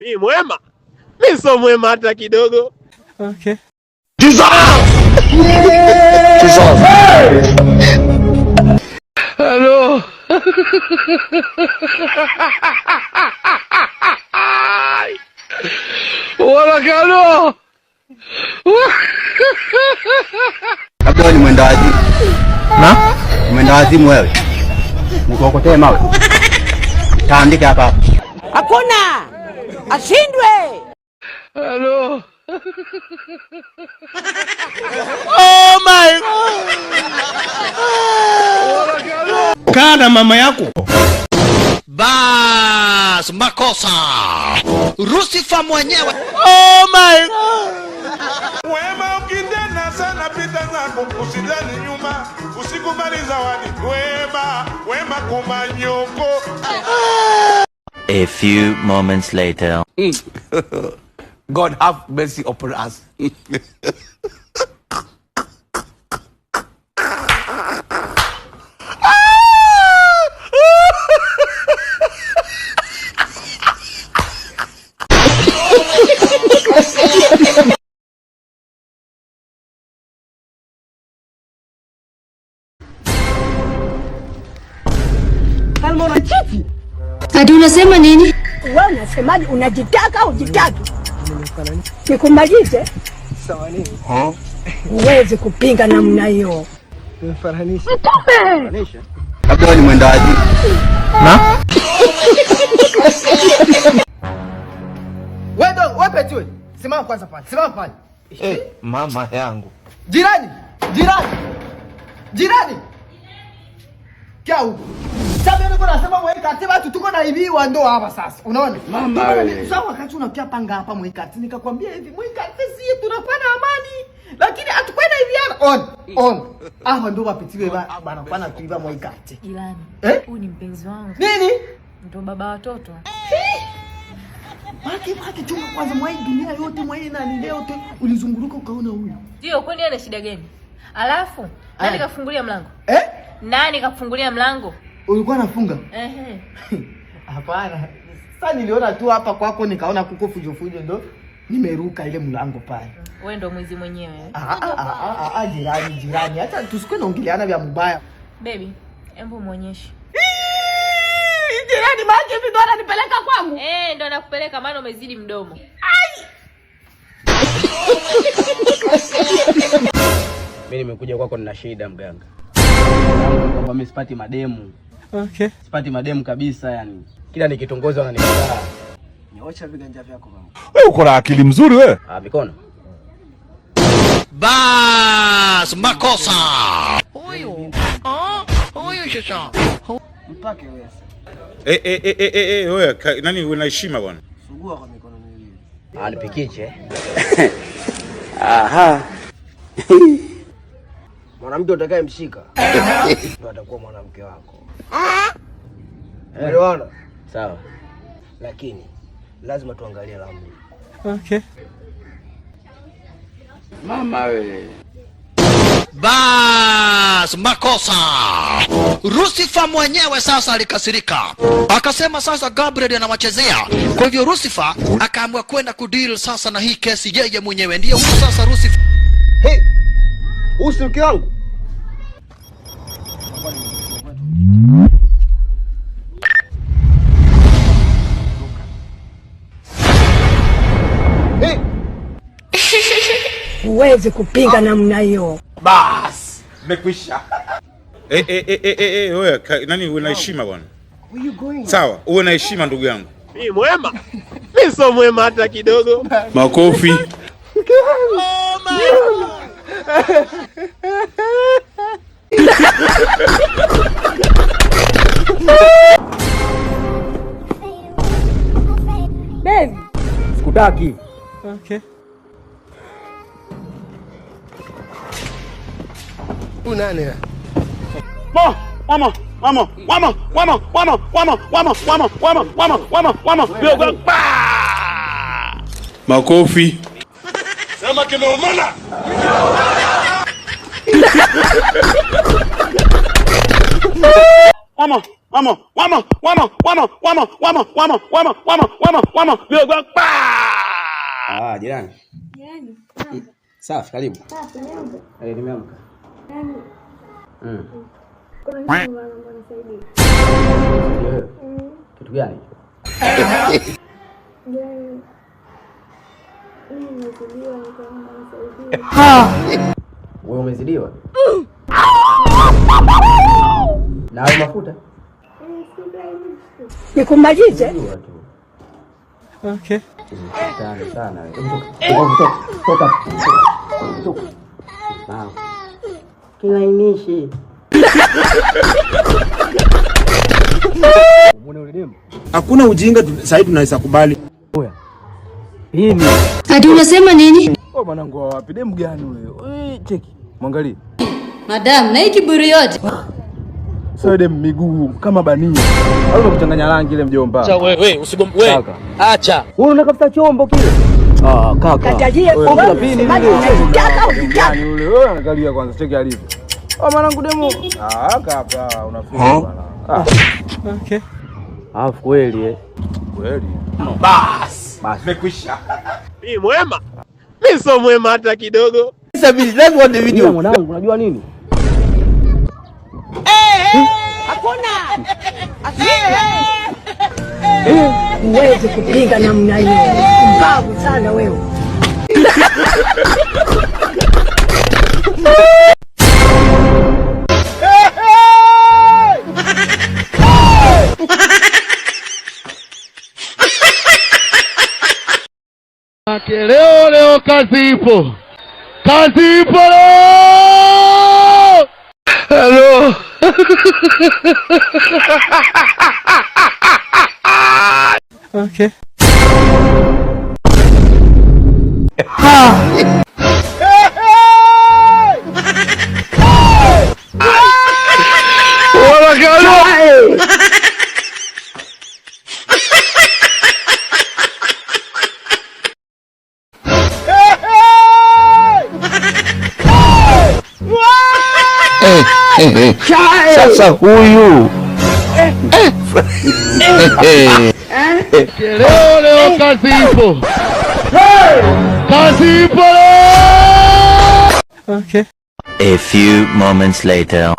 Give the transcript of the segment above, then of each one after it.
Mimi mwema? Mimi sio mwema hata kidogo. Okay. Jesus! Jesus! Hello. Wala kano. Labda ni mwenda wazimu. Na? Mwenda wazimu wewe. Mkokotee mawe. Taandika hapa. Hakuna. Ashindwe. Hello. Oh my God. Kaa na mama yako. Bas, makosa. Lucifer mwenyewe. Oh my God. Wema ukitenda sana pita zako, usidhani nyuma, usikubali zawadi. Wema kumanyoko. A few moments later. God have mercy upon us. Ati unasema nini? Wewe unasemaje? Unajitaka au jitaki? Nikumalize? Sawa nini? Uweze kupinga namna hiyo. Nimefananisha. Labda ni mwenda wazimu. Na? Wewe Petue, simama kwanza pale. Simama pale. Mama yangu. Jirani! Kia huko. Sasa niko nasema mwe kati watu tuko na hivi wa ndo hapa sasa. Unaona? Mama wewe. Sasa wakati unakia panga hapa mwe kati nikakwambia hivi mwe kati si tunapana amani. Lakini hatukwenda hivi on. Hapa ndo wapitiwe bana pana tuiva mwe kati. Jirani. Huyu ni mpenzi wangu. Nini? Ndo baba watoto. Maki chunga kwanza mwa dunia yote mwa na ni leo yote ulizunguruka ukaona huyu. Ndio, kwani ana shida gani? Alafu nani kafungulia mlango? Nani kafungulia mlango? Ulikuwa nafunga? Ehe. Hapana. Sasa niliona tu hapa kwako nikaona kuko fujo ndo nimeruka ile mlango pale. Wewe ndo mwizi mwenyewe. Jirani. Hata tusikwe naongeleana vya mbaya. Baby, hebu muonyeshe. Jirani maji hivi ndo ananipeleka kwangu. Ndo anakupeleka maana umezidi mdomo. Mimi nimekuja kwako nina shida mganga. Kwamba mimi sipati mademu. Okay. Sipati mademu kabisa yani. Kila nikitongoza wananikataa. Nyoosha viganja vyako mama. Wewe uko na akili mzuri wewe. Mikono. Bas, makosa. Huyu sasa. Mpake wewe. Wewe nani una heshima bwana? Sugua kwa mikono miwili. Nipikiche. Aha. Mwanamke utakayemshika ndo atakuwa mwanamke wako. Umeona? Sawa. Lakini lazima tuangalie ramli. Okay. Mama wewe. Bas, makosa. Lucifer mwenyewe sasa alikasirika. Akasema sasa Gabriel anawachezea. Kwa hivyo Lucifer akaamua kwenda kudeal sasa na hii kesi yeye mwenyewe. Ndiye huyu sasa Lucifer. Hey! Usiuki wangu. Uweze kupinga namna hiyo. Bas, nimekwisha. Wewe nani una heshima bwana? Sawa, uwe na heshima ndugu yangu. Mimi mwema? Mimi sio mwema hata kidogo. Makofi. Oh my God. Baby, Sikutaki. Okay. Unani? Mama. Makofi. Sema kimeumana. Mama. Jirani. Safi, karibu. Nimeamka. Kitu gani? Wewe umezidiwa? Na wewe mafuta? Nikumalize? Okay. Sana. Toka. Kilainishi. Hakuna ujinga sasa tunaweza kubali. Oya. Hii ni. Ati unasema nini? Oh, mwanangu wapi? Demu gani wewe? Cheki. Mwangalie. Madam, na hii kiburi yote. Sio demu miguu kama bania. Au unakuchanganya rangi ile mjomba. Acha wewe, usigombe wewe. Acha. Wewe unakapita chombo kile. Kaka. Katajie kwa pini unataka ukitaka. Yule wewe angalia kwanza cheki alivyo. Oh, mwanangu demu. Kaka unafika bwana. Okay. Kweli Kweli. Bas. Nimekwisha. Mimi mwema. Mimi sio mwema hata kidogo. Let's watch the video. Mwanangu unajua nini? Hakuna. Huwezi kupinga namna hiyo. Mbavu sana wewe. Leo kazi ipo. Hello. Okay. Sasa huyu Leo kazi ipo. Okay. A few moments later.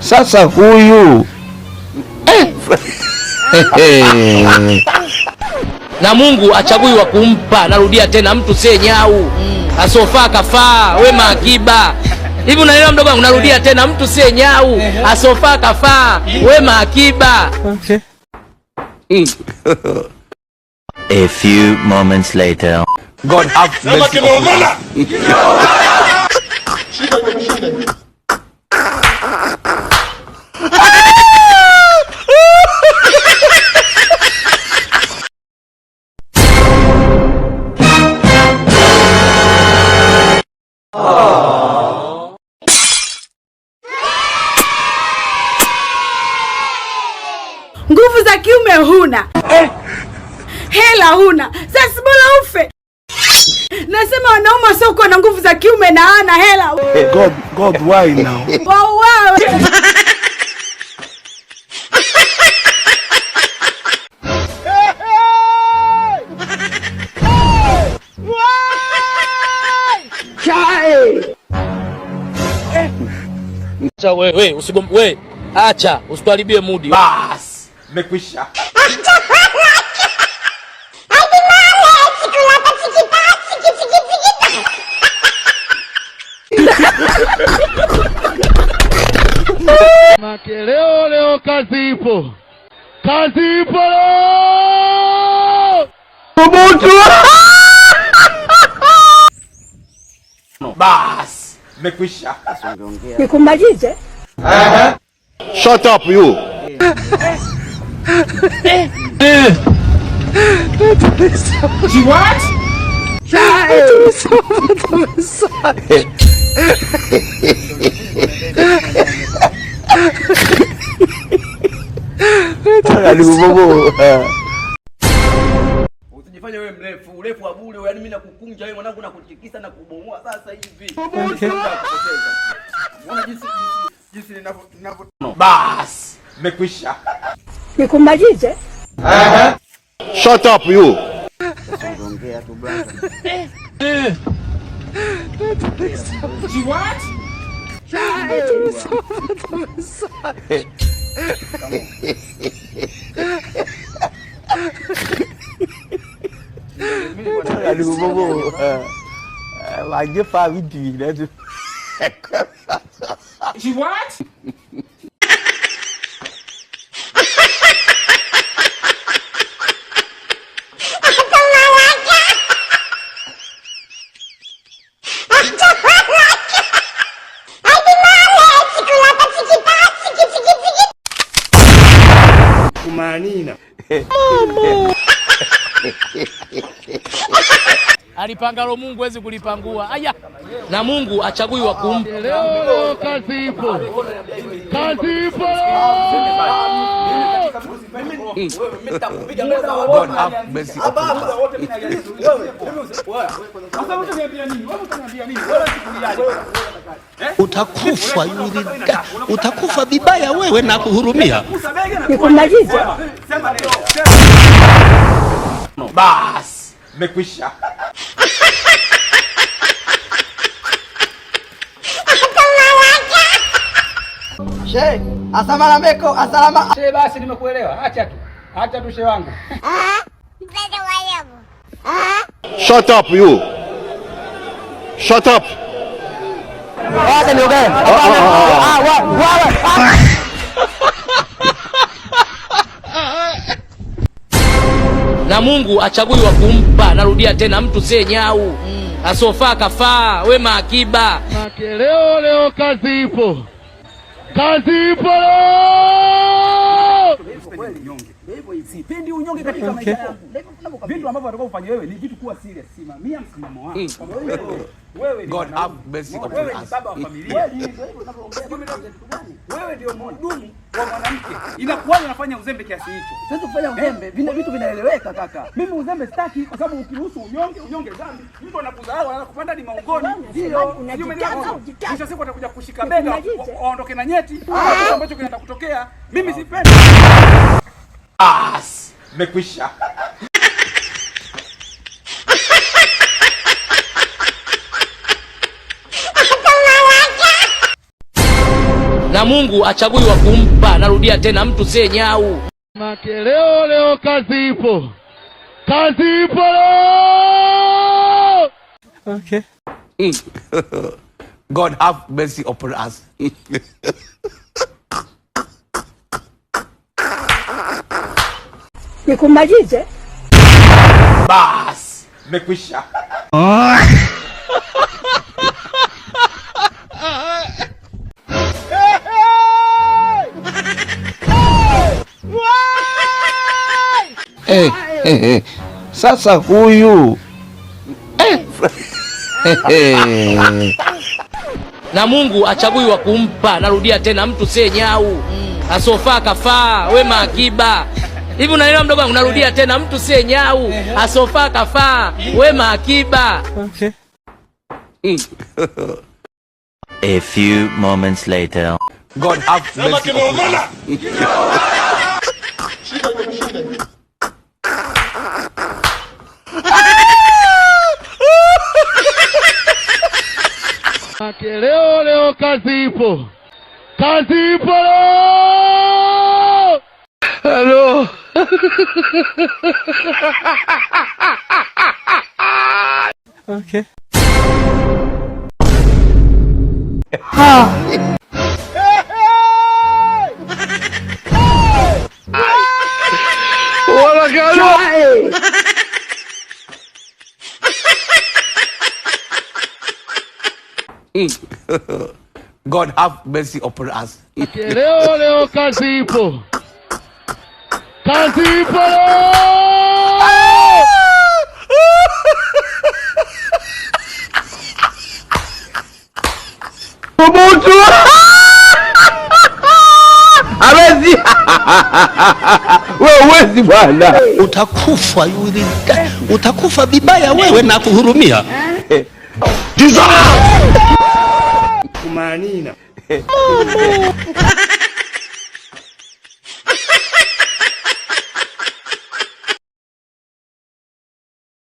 Sasa huyu Na Mungu achagui wa kumpa. Narudia tena, mtu sie nyau. Asofaa kafaa, wema akiba. Hivi unaelewa mdogo wangu? Narudia tena, mtu sie nyau. Asofaa kafaa, wema akiba. Okay. A few moments later. God have mercy. Nguvu za kiume huna. Hela huna. Sasa bora ufe. Nasema wanaume wasiokuwa na nguvu za kiume na hana hela. God, why now? Wow. Acha wewe, usigombe wewe. Acha, usituharibie mudi. Bas. Nimekwisha. Leo kazi ipo. Bas. Nimekwisha. Nikumalize? Shut up you. What? Usijifanye wewe mrefu, urefu wa bure, yaani mimi nakukunja wewe mwanangu na kutikisa na kubomoa sasa hivi. Unaona jinsi ninavyo. Bas, nimekwisha. Nikumalize? Shut up you. Ongea tu brother. What? What? Kumanina. Alipangalo Mungu hawezi kulipangua. Aya. Na Mungu achagui wa kumpa. Leo kazi ipo. Kazi ipo. God have mercy upon us. Utakufa yule, utakufa vibaya wewe na kuhurumia. Nikumalize? Bas, nimekwisha. She, asamala meko, asalama. She basi nimekuelewa. Acha tu she wangu. Shut up you. Shut up. Wacha niongee. Na Mungu achagui wa kumpa. Narudia tena, mtu sie nyau. Asofaa kafaa, wema akiba. Leo kazi ipo. Kazi ipo. Sipendi unyonge katika maisha yangu. Vitu ambavyo unataka ufanye wewe ni vitu kuwa serious. Simamia msimamo wako. Wewe God have mercy upon wewe ni us. baba wa familia. Wewe ndio mhudumu wa mwanamke. Inakuwa unafanya uzembe kiasi hicho. Sasa kufanya uzembe, vitu vinaeleweka kaka. Mimi uzembe sitaki kwa sababu ukiruhusu unyonge dhambi. Mtu anakudharau, anakupanda hadi maungoni. Ndio. Kisha siku atakuja kushika bega, aondoke na nyeti. Kitu ambacho kinaenda kutokea. Mimi sipendi. Bas, nimekwisha. Na Mungu achagui wa kumpa. Narudia tena, mtu sie nyau. Leo kazi ipo. Kazi ipo. Okay. God have mercy upon us. Nikumalize? Bas, nimekwisha. Sasa huyu Na Mungu achagui wa kumpa. Narudia tena, mtu sie nyau. Asofaa kafaa, wema akiba. Hivi unaelewa mdogo wangu? Narudia tena, mtu sie nyau. Asofaa kafaa, wema akiba. okay. A few moments later. God have mercy upon us. Leo kazi ipo. Kazi ipo. Hello. Okay. God have mercy upon us. Leo kazi ipo. Kazi ipo. Mobutu! Wewe huwezi bwana. Utakufa, utakufa vibaya wewe na kuhurumia. Kumanina.